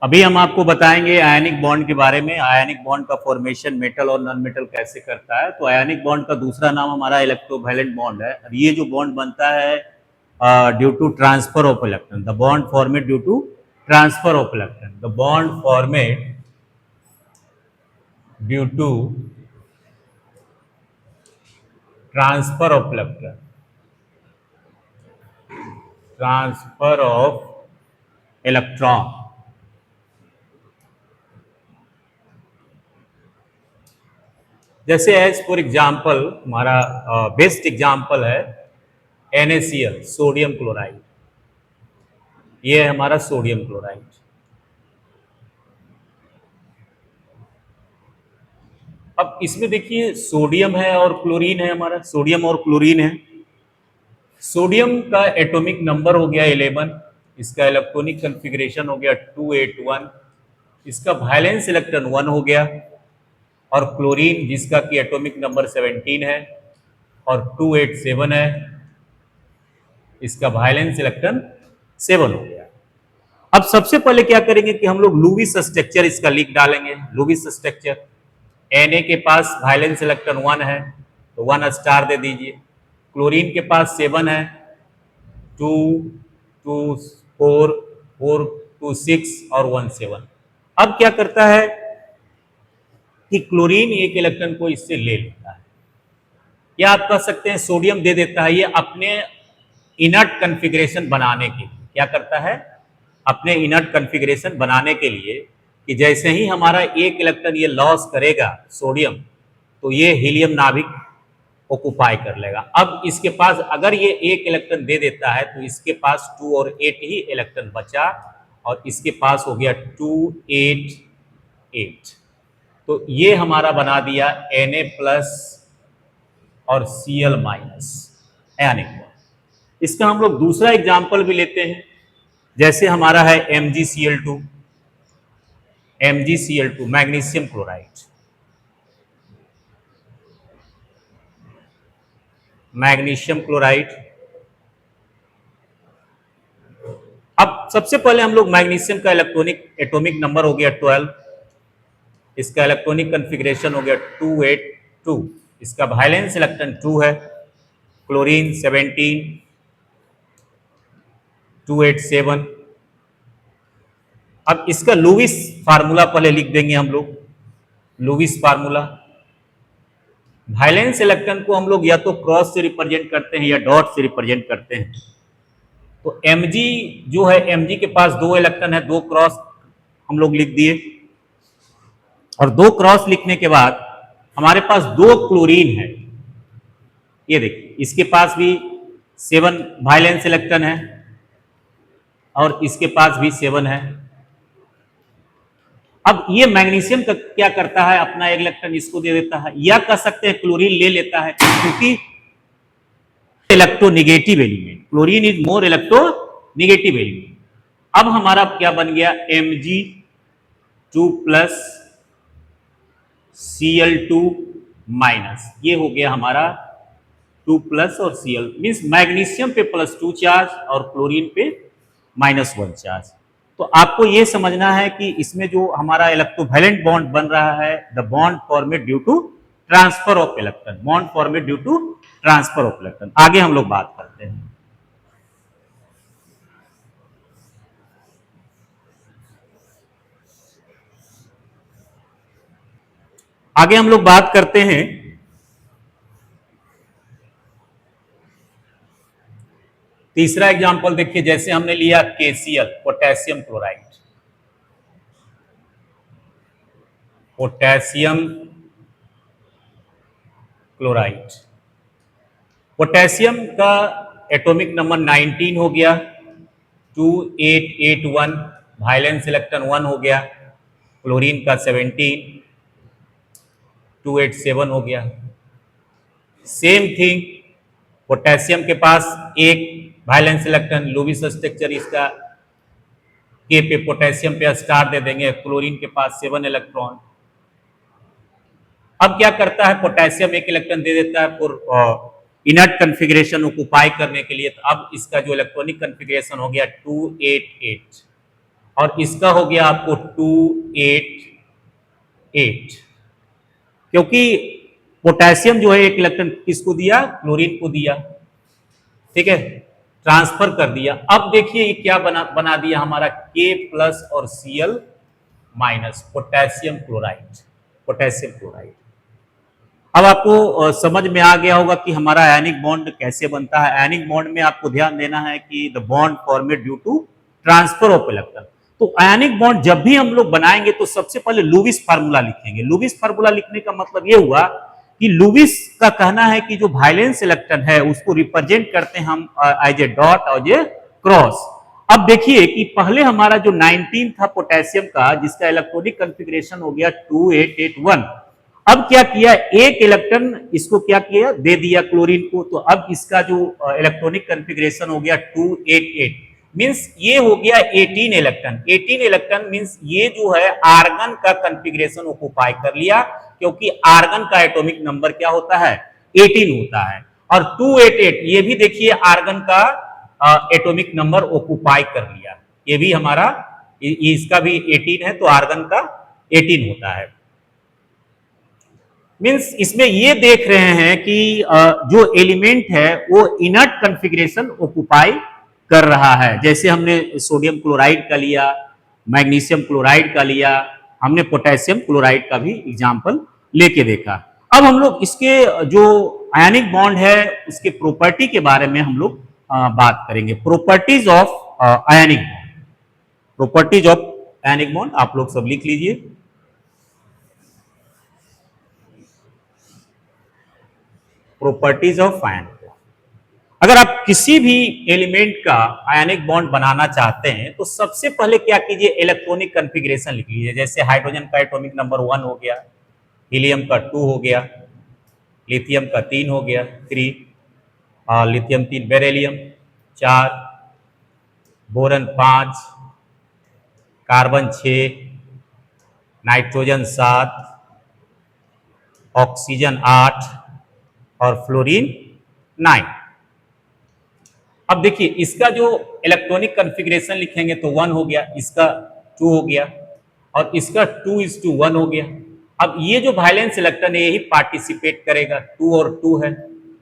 अभी हम आपको बताएंगे आयनिक बॉन्ड के बारे में। आयनिक बॉन्ड का फॉर्मेशन मेटल और नॉन मेटल कैसे करता है। तो आयनिक बॉन्ड का दूसरा नाम हमारा इलेक्ट्रोवैलेंट बॉन्ड है। और ये जो बॉन्ड बनता है due to transfer of electron, the bond formed due to transfer of electron, the bond formed due to transfer of electron, transfer of electron. जैसे एज फॉर एग्जाम्पल हमारा बेस्ट एग्जाम्पल है NaCl, sodium chloride. ये है हमारा sodium chloride. अब इसमें देखिए sodium है और क्लोरीन है, हमारा सोडियम और क्लोरीन है। सोडियम का एटॉमिक नंबर हो गया 11, इसका इलेक्ट्रॉनिक कॉन्फ़िगरेशन हो गया 281, इसका वैलेंस इलेक्ट्रॉन 1 हो गया। और क्लोरीन जिसका कि एटॉमिक नंबर 17 है और 287 है, इसका वैलेंस इलेक्ट्रॉन 7 हो गया। अब सबसे पहले क्या करेंगे कि हम लोग लुईस स्ट्रक्चर इसका लिख डालेंगे। लुईस स्ट्रक्चर, Na के पास वैलेंस इलेक्ट्रॉन 1 है तो 1 स्टार दे दीजिए। क्लोरीन के पास 7 है, 2 2 4 4 2 6 और 1 7। अब क्या करता है कि क्लोरीन एक इलेक्ट्रॉन को इससे ले लेता है, या आप कह सकते हैं सोडियम दे देता है। ये अपने इनर्ट कॉन्फ़िगरेशन बनाने के लिए क्या करता है, अपने इनर्ट कॉन्फ़िगरेशन बनाने के लिए कि जैसे ही हमारा एक इलेक्ट्रॉन ये लॉस करेगा सोडियम, तो ये हीलियम नाभिक ऑक्युपाई कर लेगा। अब इसके पास अगर ये एक इलेक्ट्रॉन दे देता है तो इसके पास 2 और 8 ही इलेक्ट्रॉन बचा और इसके पास हो गया 2 8 8। तो ये हमारा बना दिया Na प्लस और Cl माइनस आयनिक बॉन्ड। इसका हम लोग दूसरा एग्जाम्पल भी लेते हैं। जैसे हमारा है MgCl2, MgCl2 magnesium chloride, magnesium chloride. अब सबसे पहले हम लोग मैग्नीशियम का इलेक्ट्रॉनिक एटॉमिक नंबर हो गया 12, इसका इलेक्ट्रॉनिक कॉन्फ़िगरेशन हो गया 282, इसका वैलेंस इलेक्ट्रॉन 2 है। क्लोरीन 17 287। अब इसका लुईस फार्मूला पहले लिख देंगे हम लोग। लुईस फार्मूला, वैलेंस इलेक्ट्रॉन को हम लोग या तो क्रॉस से रिप्रेजेंट करते हैं या डॉट से रिप्रेजेंट करते हैं। तो Mg जो है, Mg के पास 2 इलेक्ट्रॉन है, 2 क्रॉस हम लोग लिख दिए। और 2 क्रॉस लिखने के बाद हमारे पास 2 क्लोरीन है। ये देखिए इसके पास भी 7 वैलेंस इलेक्ट्रॉन है और इसके पास भी 7 है। अब ये मैग्नीशियम का क्या करता है, अपना एक इलेक्ट्रॉन इसको दे देता है, या कह सकते हैं क्लोरीन ले लेता है, क्योंकि electronegative element, chlorine is more electronegative element. अब हमारा क्या बन गया, Mg2 प्लस Cl2 माइनस, ये हो गया हमारा 2 प्लस और Cl मीन्स मैग्नीशियम पे +2 चार्ज और क्लोरीन पे -1 चार्ज। तो आपको ये समझना है कि इसमें जो हमारा इलेक्ट्रोवैलेंट बॉन्ड बन रहा है, the bond formed due to transfer of electron, bond formed due to transfer of electron. आगे हम लोग बात करते हैं। आगे हम लोग बात करते हैं तीसरा एग्जांपल। देखिए जैसे हमने लिया KCl, potassium chloride, potassium chloride. Potassium का एटॉमिक नंबर 19 हो गया, 2881, वैलेंस इलेक्ट्रॉन 1 हो गया। क्लोरीन का 17 287 हो गया। सेम थिंग, पोटेशियम के पास एक वैलेंस इलेक्ट्रॉन, लुईस स्ट्रक्चर इसका के पे पोटेशियम पे स्टार दे देंगे। क्लोरीन के पास 7 इलेक्ट्रॉन। अब क्या करता है, पोटेशियम एक इलेक्ट्रॉन दे देता है फॉर इनर्ट कॉन्फ़िगरेशन ऑक्युपाई करने के लिए। तो अब इसका जो इलेक्ट्रॉनिक कॉन्फ़िगरेशन हो गया 288, और इसका हो गया आपको 288, क्योंकि पोटेशियम जो है एक इलेक्ट्रॉन किसको दिया, क्लोरीन को दिया, ठीक है, ट्रांसफर कर दिया। अब देखिए ये क्या बना दिया हमारा K प्लस और Cl minus, potassium chloride, potassium chloride. अब आपको समझ में आ गया होगा कि हमारा आयनिक बॉन्ड कैसे बनता है। आयनिक बॉन्ड में आपको ध्यान देना है कि the bond formed due to transfer of electron. तो आयनिक बॉन्ड जब भी हम लोग बनाएंगे तो सबसे पहले लुईस फार्मूला लिखेंगे। लुईस फार्मूला लिखने का मतलब ये हुआ कि लुईस का कहना है कि जो वायलेंस इलेक्ट्रॉन है उसको रिप्रेजेंट करते हैं हम एज ए डॉट और ए क्रॉस। अब देखिए कि पहले हमारा जो 19 था पोटेशियम का, जिसका इलेक्ट्रॉनिक कॉन्फ़िगरेशन हो गया 2881। अब क्या किया, एक इलेक्ट्रॉन इसको क्या किया, दे दिया क्लोरीन को, तो अब इसका जो इलेक्ट्रॉनिक कॉन्फ़िगरेशन हो गया 288, मींस ये हो गया 18 इलेक्ट्रॉन। 18 इलेक्ट्रॉन मींस ये जो है आर्गन का कॉन्फ़िगरेशन ऑक्युपाई कर लिया, क्योंकि आर्गन का एटॉमिक नंबर क्या होता है, 18 होता है। और 288 ये भी देखिए आर्गन का एटॉमिक नंबर ऑक्युपाई कर लिया, ये भी हमारा इसका भी 18 है, तो आर्गन का 18 होता है। मींस इसमें ये देख रहे हैं कि जो एलिमेंट है वो इनर्ट कॉन्फ़िगरेशन ऑक्युपाई कर रहा है। जैसे हमने सोडियम क्लोराइड का लिया, मैग्नीशियम क्लोराइड का लिया, हमने पोटेशियम क्लोराइड का भी एग्जाम्पल लेके देखा। अब हम लोग इसके जो आयनिक बॉन्ड है उसके प्रॉपर्टी के बारे में हम लोग बात करेंगे। Properties of ionic bond, properties of ionic bond आप लोग सब लिख लीजिए। Properties of ion. अगर आप किसी भी एलिमेंट का आयनिक बॉन्ड बनाना चाहते हैं तो सबसे पहले क्या कीजिए, इलेक्ट्रॉनिक कॉन्फ़िगरेशन लिख लीजिए। जैसे हाइड्रोजन का एटॉमिक नंबर 1 हो गया, हीलियम का 2 हो गया, लिथियम का 3 हो गया 3, lithium 3, beryllium 4, boron 5, carbon 6, nitrogen 7, oxygen 8 और फ्लोरीन 9। अब देखिए इसका जो इलेक्ट्रॉनिक कॉन्फ़िगरेशन लिखेंगे तो 1 हो गया, इसका 2 हो गया और इसका 2:1 हो गया। अब ये जो वायलेंस इलेक्ट्रॉन है यही पार्टिसिपेट करेगा, 2 और 2 है,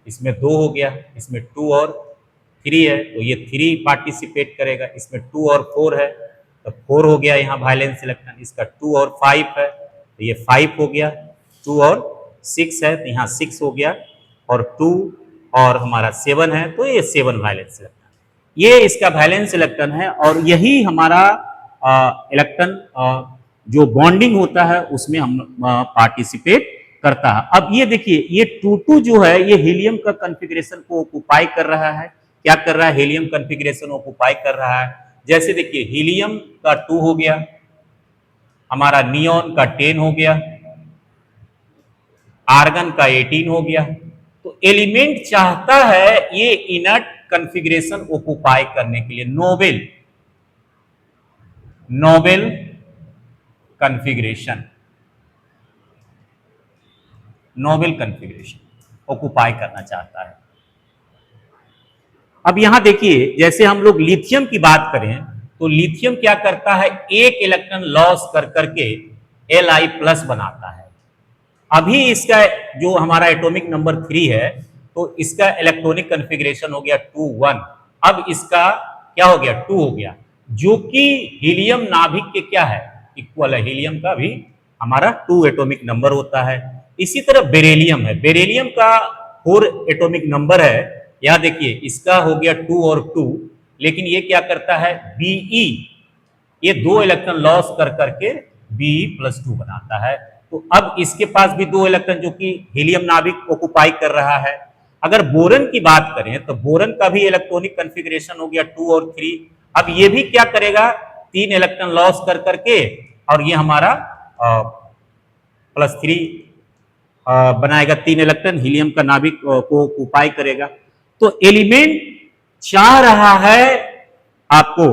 इसमें 2 हो गया, इसमें 2 और 3 है तो ये 3 पार्टिसिपेट करेगा, इसमें 2 और 4 है तो 4 हो गया यहाँ वायलेंस इलेक्ट्रॉन, इसका 2 और 5 है तो ये 5 हो गया, 2 और 6 है तो यहाँ 6 हो गया और 2 और हमारा 7 है तो ये 7 वायलेंस इलेक्ट्रॉन, ये इसका वैलेंस इलेक्ट्रॉन है। और यही हमारा इलेक्ट्रॉन जो बॉन्डिंग होता है उसमें हम पार्टिसिपेट करता है। अब ये देखिए ये 2:2 जो है ये हीलियम का कॉन्फ़िगरेशन को ऑक्युपाई कर रहा है। क्या कर रहा है, हीलियम कॉन्फ़िगरेशन ऑक्युपाई कर रहा है। जैसे देखिए हीलियम का 2 हो गया, हमारा नियॉन का 10 हो गया, आर्गन का 18 हो गया। तो एलिमेंट चाहता है ये इनर्ट कॉन्फ़िगरेशन ऑक्युपाई करने के लिए, Nobel Nobel configuration, Nobel configuration occupy करना चाहता है। अब यहां देखिए जैसे हम लोग लिथियम की बात करें तो लिथियम क्या करता है, एक इलेक्ट्रॉन लॉस कर करके Li+ बनाता है। अभी इसका जो हमारा एटॉमिक नंबर 3 है तो इसका इलेक्ट्रॉनिक कॉन्फ़िगरेशन हो गया 2:1। अब इसका क्या हो गया, 2 हो गया, जो कि हीलियम नाभिक के क्या है, इक्वल है। हीलियम का भी हमारा 2 एटॉमिक नंबर होता है। इसी तरह बेरिलियम है, बेरिलियम का 4 एटॉमिक नंबर है। यहां देखिए इसका हो गया 2 और 2, लेकिन ये क्या करता है, Be, ये 2 इलेक्ट्रॉन लॉस कर करके Be+2 बनाता है। तो अब इसके पास भी 2 इलेक्ट्रॉन जो कि हीलियम नाभिक ऑक्युपाई कर रहा है। अगर बोरन की बात करें तो बोरन का भी इलेक्ट्रॉनिक कॉन्फ़िगरेशन हो गया 2 और 3। अब ये भी क्या करेगा, 3 इलेक्ट्रॉन लॉस कर करके और ये हमारा +3 बनाएगा, 3 इलेक्ट्रॉन हीलियम का नाभिक को ऑक्युपाई करेगा। तो एलिमेंट चाह रहा है आपको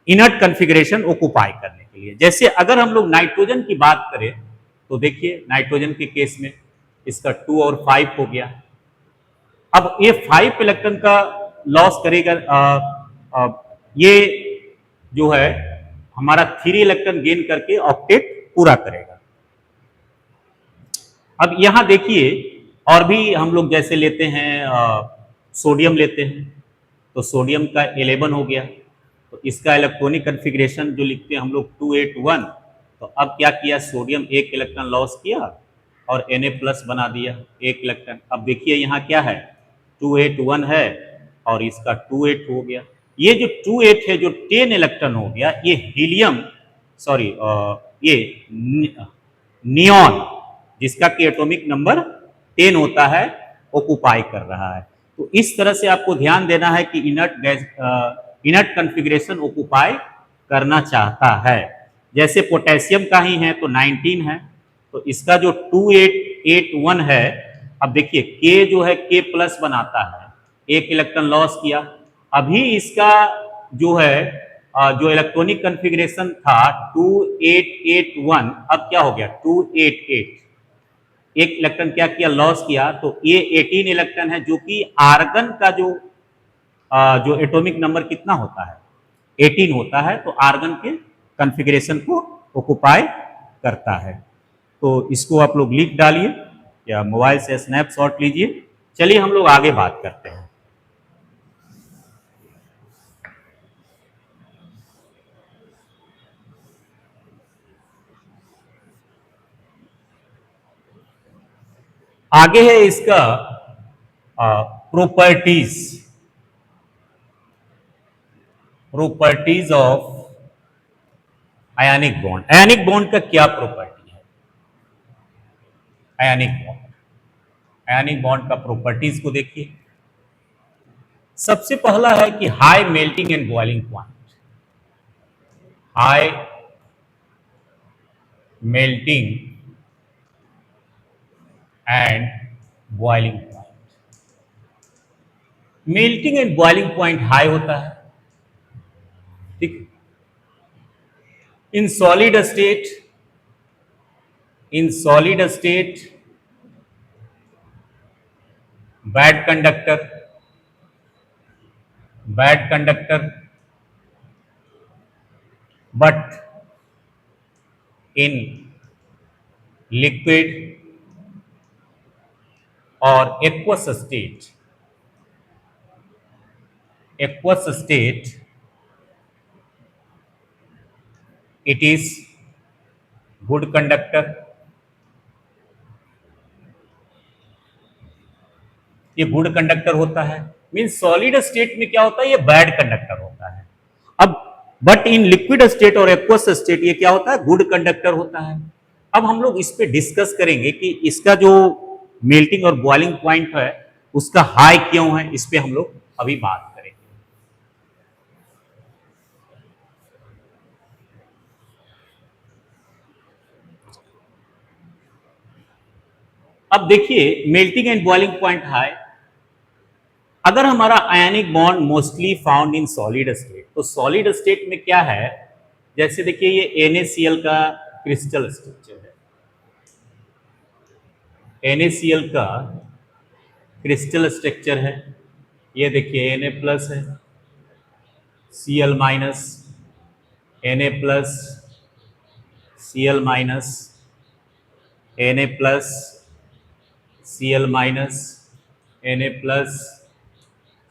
इनर्ट कॉन्फ़िगरेशन ऑक्युपाई करने के लिए। जैसे अगर हम लोग नाइट्रोजन की बात करें तो देखिए नाइट्रोजन के केस में इसका 2 और 5 हो गया। अब ये 5 इलेक्ट्रॉन का लॉस करेगा, ये जो है हमारा 3 इलेक्ट्रॉन गेन करके ऑक्टेट पूरा करेगा। अब यहां देखिए और भी हम लोग जैसे लेते हैं सोडियम लेते हैं, तो सोडियम का 11 हो गया, तो इसका इलेक्ट्रॉनिक कन्फिग्रेशन जो लिखते हैं हम लोग 281, तो अब क्या किया, सोडियम एक इलेक्ट्रॉन लॉस किया और Na प्लस बना दिया एक इलेक्ट्रॉन। अब देखिए यहाँ क्या है, 281 है और इसका 28 हो गया। ये जो 28 है जो 10 इलेक्ट्रॉन हो गया, ये हीलियम सॉरी ये नियॉन जिसका कि एटॉमिक नंबर 10 होता है ऑक्युपाई कर रहा है। तो इस तरह से आपको ध्यान देना है कि inert gas inert configuration occupy करना चाहता है। जैसे पोटेशियम का ही है तो 19 है, तो इसका जो 2881 है, अब देखिए K जो है K प्लस बनाता है, एक इलेक्ट्रॉन लॉस किया। अभी इसका जो है जो इलेक्ट्रॉनिक कन्फिग्रेशन था 2881, अब क्या हो गया 288, एक इलेक्ट्रॉन क्या किया, लॉस किया, तो ये 18 इलेक्ट्रॉन है जो कि आर्गन का जो एटॉमिक नंबर कितना होता है 18 होता है, तो आर्गन के कन्फिग्रेशन को ऑक्युपाई करता है। तो इसको आप लोग लिख डालिए या मोबाइल से स्नैपशॉट लीजिए। चलिए हम लोग आगे बात करते हैं। आगे है इसका properties of ionic bond. Ionic bond का क्या प्रॉपर्टी है, आयनिक बॉन्ड का प्रॉपर्टीज को देखिए। सबसे पहला है कि high melting and boiling point, high melting and boiling point. Melting and boiling point high होता है, ठीक। In solid state bad conductor but in liquid और aqueous state it is good conductor. ये गुड कंडक्टर होता है, means solid state में क्या होता है, ये बैड कंडक्टर होता है। अब बट इन लिक्विड स्टेट और एक्वस स्टेट ये क्या होता है, गुड कंडक्टर होता है। अब हम लोग इस पे डिस्कस करेंगे कि इसका जो मेल्टिंग और बॉइलिंग पॉइंट है उसका हाई क्यों है, इस पे हम लोग अभी बात करेंगे। अब देखिए melting and boiling point high, अगर हमारा ionic bond mostly found in solid state, तो सॉलिड स्टेट में क्या है, जैसे देखिए ये NaCl का क्रिस्टल स्ट्रक्चर है, NaCl का क्रिस्टल स्ट्रक्चर है। ये देखिए Na प्लस है, Cl minus, Na plus, Cl minus, Na plus, Cl minus, Na plus,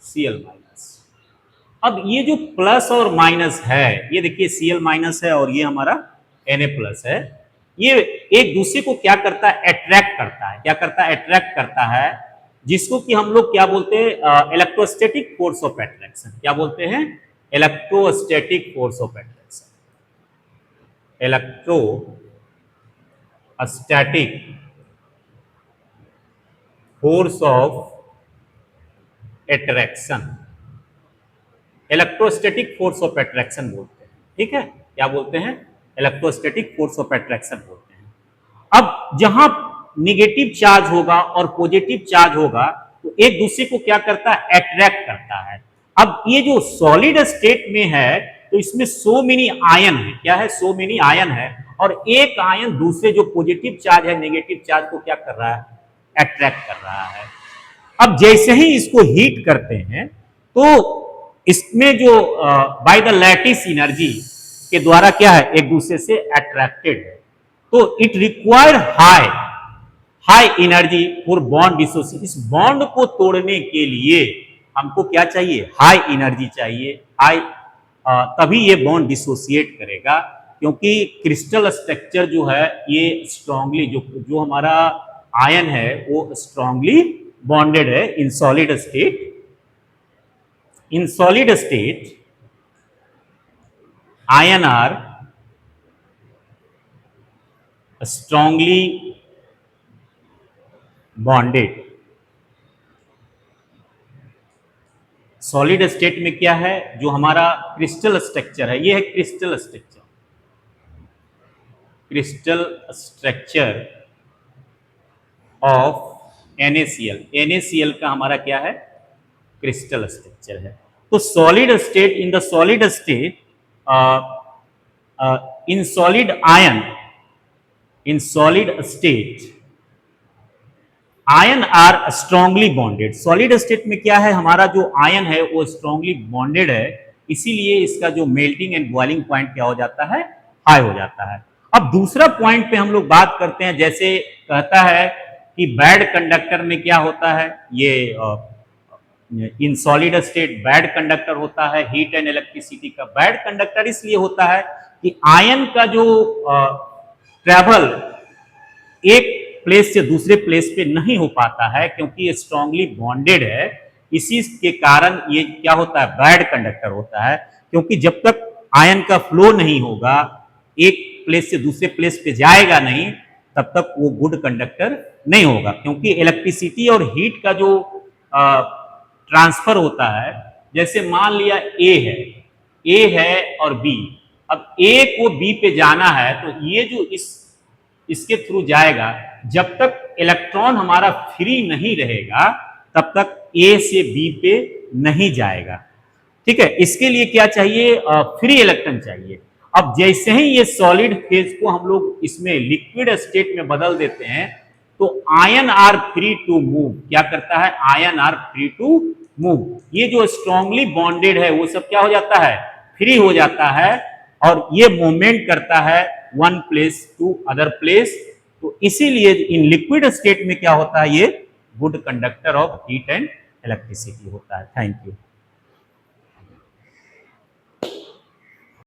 Cl minus. अब ये जो प्लस और माइनस है, ये देखिए Cl माइनस है और ये हमारा Na प्लस है, ये एक दूसरे को क्या करता है, अट्रैक्ट करता है। क्या करता है, अट्रैक्ट करता है, जिसको कि हम लोग क्या बोलते हैं, इलेक्ट्रोस्टैटिक फोर्स ऑफ अट्रैक्शन। क्या बोलते हैं, electrostatic force of attraction, electrostatic force of attraction, electrostatic force of attraction बोलते हैं, ठीक है। क्या बोलते हैं, इलेक्ट्रोस्टैटिक फोर्स ऑफ अट्रैक्शन बोलते हैं। अब जहां निगेटिव चार्ज होगा और पॉजिटिव चार्ज होगा तो एक दूसरे को क्या करता है, अट्रैक्ट करता है। अब ये जो सॉलिड स्टेट में है तो इसमें सो मेनी आयन है, क्या है, सो मेनी आयन है, और एक आयन दूसरे जो पॉजिटिव चार्ज है, नेगेटिव चार्ज को क्या कर रहा है, अट्रैक्ट कर रहा है। अब जैसे ही इसको हीट करते हैं तो इसमें जो बाय द लैटिस एनर्जी के द्वारा क्या है, एक दूसरे से अट्रैक्टेड है। तो it require high high energy for bond dissociation. इस बॉन्ड को तोड़ने के लिए हमको क्या चाहिए, हाई एनर्जी चाहिए, हाई, तभी ये बॉन्ड डिसोसिएट करेगा। क्योंकि क्रिस्टल स्ट्रक्चर जो है ये स्ट्रांगली, जो जो हमारा आयन है वो स्ट्रांगली बॉन्डेड है in solid state. In solid state ion are strongly bonded। Solid state में क्या है, जो हमारा क्रिस्टल स्ट्रक्चर है, ये है crystal structure, crystal structure of NaCl। NaCl का हमारा क्या है, क्रिस्टल स्ट्रक्चर है। तो solid state, in the solid state, in solid ion, in solid state ion are strongly bonded. Solid state में क्या है, हमारा जो आयन है वो स्ट्रांगली बॉन्डेड है, इसीलिए इसका जो मेल्टिंग एंड बॉइलिंग पॉइंट क्या हो जाता है, हाई हो जाता है। अब दूसरा पॉइंट पे हम लोग बात करते हैं, जैसे कहता है कि बैड कंडक्टर में क्या होता है, ये इन सॉलिड स्टेट बैड कंडक्टर होता है हीट एंड इलेक्ट्रिसिटी का। बैड कंडक्टर इसलिए होता है कि आयन का जो ट्रेवल एक प्लेस से दूसरे प्लेस पे नहीं हो पाता है, क्योंकि ये स्ट्रांगली बॉन्डेड है। इसी के कारण ये क्या होता है, बैड कंडक्टर होता है। क्योंकि जब तक आयन का फ्लो नहीं होगा, एक प्लेस से दूसरे प्लेस पे जाएगा नहीं, तब तक वो गुड कंडक्टर नहीं होगा। क्योंकि इलेक्ट्रिसिटी और हीट का जो ट्रांसफर होता है, जैसे मान लिया ए है और बी, अब ए को बी पे जाना है, तो ये जो इसके थ्रू जाएगा, जब तक इलेक्ट्रॉन हमारा फ्री नहीं रहेगा तब तक ए से बी पे नहीं जाएगा। ठीक है, इसके लिए क्या चाहिए, फ्री इलेक्ट्रॉन चाहिए। अब जैसे ही ये सॉलिड फेज को हम लोग इसमें लिक्विड स्टेट में बदल देते हैं, तो ion are free to move. क्या करता है, ion are free to move. ये जो स्ट्रांगली बॉन्डेड है वो सब क्या हो जाता है, फ्री हो जाता है, और ये मूवमेंट करता है one place to other place. तो इसीलिए इन लिक्विड स्टेट में क्या होता है, ये good conductor of heat and electricity होता है। Thank you.